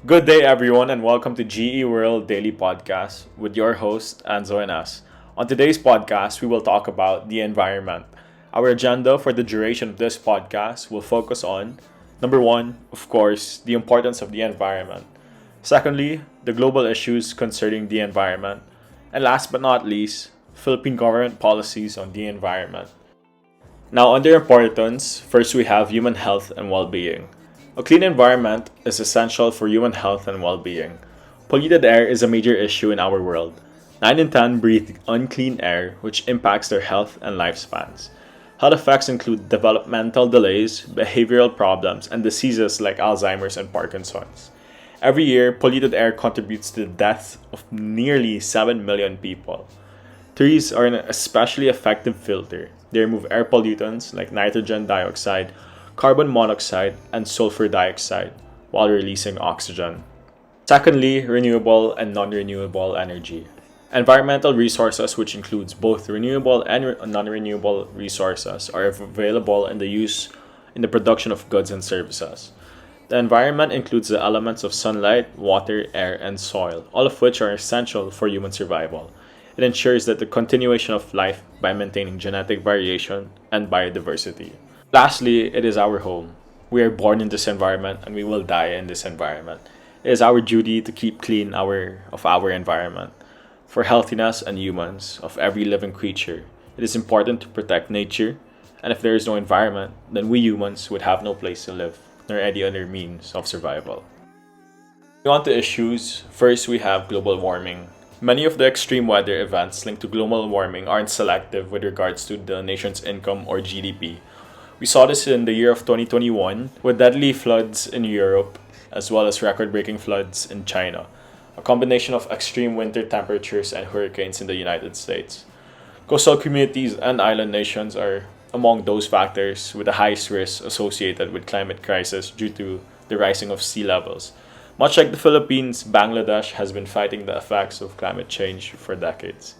Good day, everyone, and welcome to GE World Daily Podcast with your host, Anzo and us. On today's podcast, we will talk about the environment. Our agenda for the duration of this podcast will focus on number one, of course, the importance of the environment. Secondly, the global issues concerning the environment. And last but not least, Philippine government policies on the environment. Now, under importance, first we have human health and well being. A clean environment is essential for human health and well being. Polluted air is a major issue in our world. 9 in 10 breathe unclean air, which impacts their health and lifespans. Health effects include developmental delays, behavioral problems, and diseases like Alzheimer's and Parkinson's. Every year, polluted air contributes to the death of nearly 7 million people. Trees are an especially effective filter. They remove air pollutants like nitrogen dioxide, carbon monoxide, and sulfur dioxide while releasing oxygen. Secondly, renewable and non-renewable energy. Environmental resources, which includes both renewable and non-renewable resources, are available in the use in the production of goods and services. The environment includes the elements of sunlight, water, air, and soil, all of which are essential for human survival. It ensures that the continuation of life by maintaining genetic variation and biodiversity. Lastly, it is our home. We are born in this environment and we will die in this environment. It is our duty to keep clean our environment. For healthiness and humans, of every living creature, it is important to protect nature, and if there is no environment, then we humans would have no place to live, nor any other means of survival. Moving on to issues, first we have global warming. Many of the extreme weather events linked to global warming aren't selective with regards to the nation's income or GDP. We saw this in the year of 2021 with deadly floods in Europe as well as record-breaking floods in China, a combination of extreme winter temperatures and hurricanes in the United States. Coastal communities and island nations are among those factors with the highest risk associated with climate crisis due to the rising of sea levels. Much like the Philippines, Bangladesh has been fighting the effects of climate change for decades.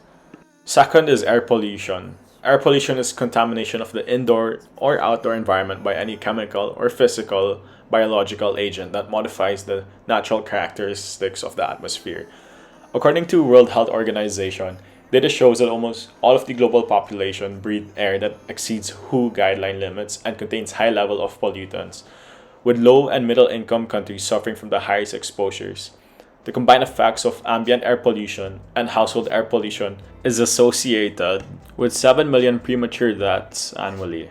Second is air pollution. Air pollution is contamination of the indoor or outdoor environment by any chemical or physical biological agent that modifies the natural characteristics of the atmosphere. According to World Health Organization, data shows that almost all of the global population breathe air that exceeds WHO guideline limits and contains high level of pollutants, with low and middle income countries suffering from the highest exposures. The combined effects of ambient air pollution and household air pollution is associated with 7 million premature deaths annually.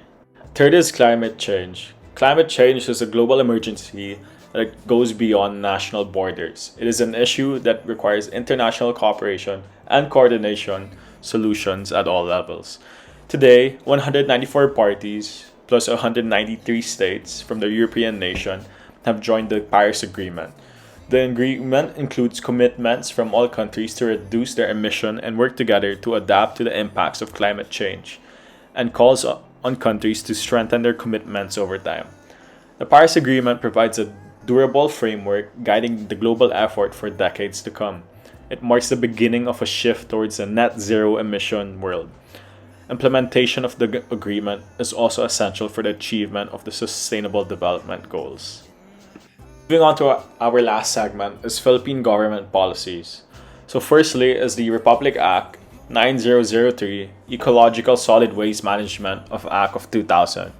Third is climate change. Climate change is a global emergency that goes beyond national borders. It is an issue that requires international cooperation and coordination solutions at all levels. Today, 194 parties plus 193 states from the European nation have joined the Paris Agreement. The agreement includes commitments from all countries to reduce their emission and work together to adapt to the impacts of climate change, and calls on countries to strengthen their commitments over time. The Paris Agreement provides a durable framework guiding the global effort for decades to come. It marks the beginning of a shift towards a net zero emission world. Implementation of the agreement is also essential for the achievement of the Sustainable Development Goals. Moving on to our last segment is Philippine government policies. So firstly is the Republic Act 9003, Ecological Solid Waste Management of Act of 2000.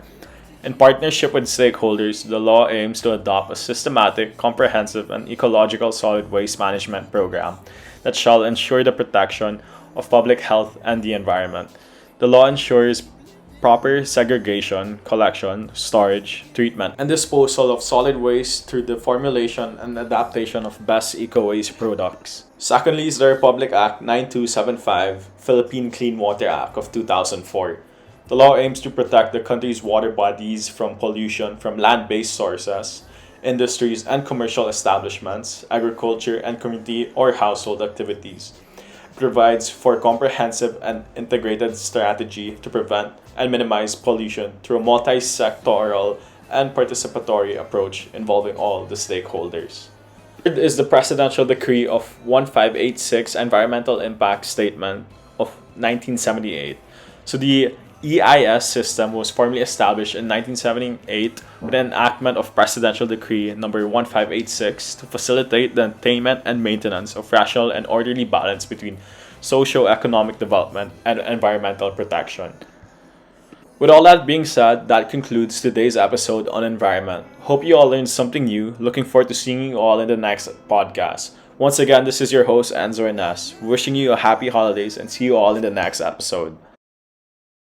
In partnership with stakeholders, the law aims to adopt a systematic, comprehensive, and ecological solid waste management program that shall ensure the protection of public health and the environment. The law ensures proper segregation, collection, storage, treatment, and disposal of solid waste through the formulation and adaptation of best eco-waste products. Secondly is the Republic Act 9275, Philippine Clean Water Act of 2004. The law aims to protect the country's water bodies from pollution from land-based sources, industries and commercial establishments, agriculture and community or household activities. Provides for comprehensive and integrated strategy to prevent and minimize pollution through a multi-sectoral and participatory approach involving all the stakeholders. Third is the Presidential Decree of 1586 Environmental Impact Statement of 1978. So the EIS system was formally established in 1978 with an enactment of Presidential Decree number 1586 to facilitate the attainment and maintenance of rational and orderly balance between socio-economic development and environmental protection. With all that being said, that concludes today's episode on environment. Hope you all learned something new. Looking forward to seeing you all in the next podcast. Once again, this is your host, Enzo Ines, wishing you a happy holidays and see you all in the next episode.